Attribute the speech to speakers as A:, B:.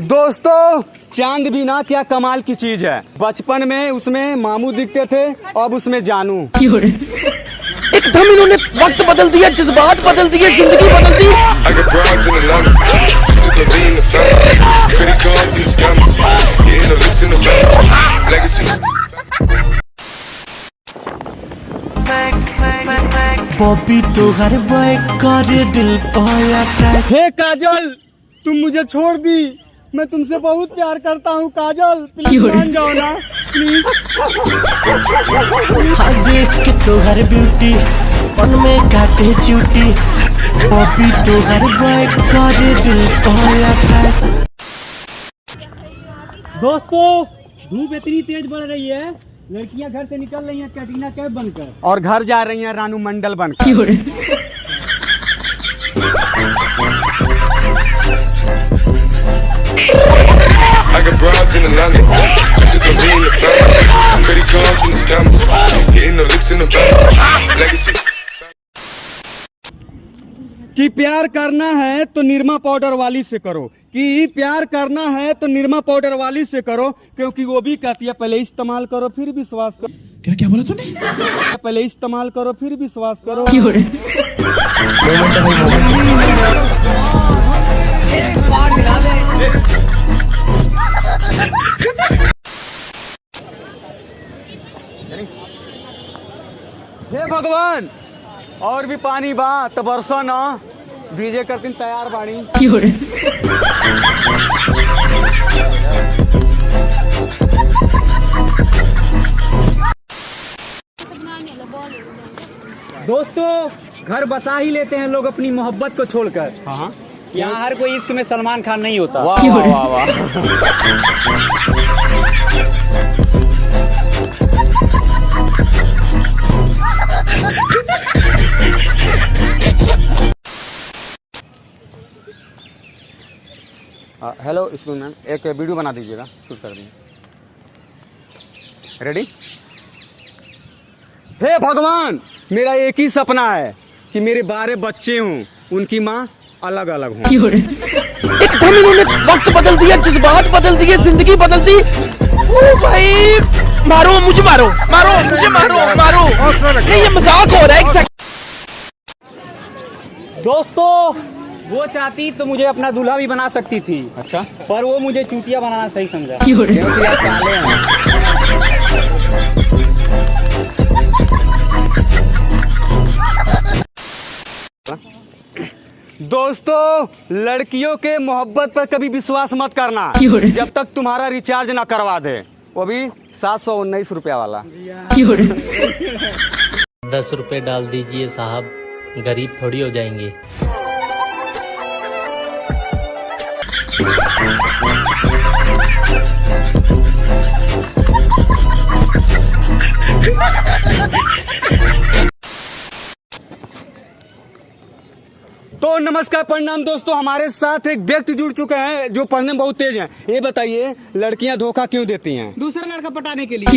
A: दोस्तों चांद भी ना क्या कमाल की चीज है। बचपन में उसमें मामू दिखते थे, अब उसमें जानू।
B: एकदम इन्होंने वक्त बदल दिया, जज्बात बदल दिए, जिंदगी बदल दी।
C: बॉबी तो हर बॉय करे दिल पाया।
A: हे काजल, तुम मुझे छोड़ दी, मैं तुमसे बहुत प्यार करता हूँ काजल, प्लीज मान जाओ ना प्लीज।
C: देख के तो हर ब्यूटी उनमें काटे चूटी। बॉबी तो हर बॉय करे दिल पाया।
D: दोस्तों धूप इतनी तेज बढ़ रही है, लड़कियां घर से निकल रही हैं कैटरीना कैफ बनकर,
A: और घर जा रही हैं रानू मंडल बनकर।
E: I got broads in Atlanta, just to be in the family. Pretty cards in the scammers, getting the licks in the back. Legacies.
A: कि प्यार करना है तो निरमा पाउडर वाली से करो, कि प्यार करना है तो निरमा पाउडर वाली से करो, क्योंकि वो भी कहती है पहले इस्तेमाल करो फिर विश्वास करो।
C: क्या बोला तूने?
A: पहले इस्तेमाल करो फिर विश्वास करो। हे भगवान, और भी पानी बा तो बरसा ना, भीजे करती तैयार बाणी।
D: दोस्तों घर बसा ही लेते हैं लोग अपनी मोहब्बत को छोड़कर।
A: हाँ,
D: यहाँ हर कोई इश्क में सलमान खान नहीं होता।
A: वाह वाह वाह। हेलो स्कूल मैम, एक वीडियो बना दीजिएगा, शूट कर देंगे। रेडी? हे भगवान, मेरा एक ही सपना है कि मेरे 12 बच्चे हों, उनकी माँ अलग अलग हों।
B: एकदम इन्होंने वक्त बदल दिया, जज्बात बदल दिए, जिंदगी बदल दी। ओ भाई मारो मुझे, मारो मारो मुझे, मारो मारो। नहीं ये मजाक हो रहा है। एक सेकंड।
D: दोस्तों वो चाहती तो मुझे अपना दूल्हा भी बना सकती थी।
A: अच्छा,
D: पर वो मुझे चूतिया बनाना सही समझा।
A: क्योंकि आप काले हैं। दोस्तों लड़कियों के मोहब्बत पर कभी विश्वास मत करना जब तक तुम्हारा रिचार्ज ना करवा दे, वो भी 719 रुपया वाला।
F: 10 रुपए डाल दीजिए साहब, गरीब थोड़ी हो जाएंगे।
A: तो नमस्कार प्रणाम दोस्तों, हमारे साथ एक व्यक्ति जुड़ चुके हैं जो पढ़ने में बहुत तेज हैं। ये बताइए लड़कियां धोखा क्यों देती हैं?
D: दूसरा लड़का पटाने के लिए।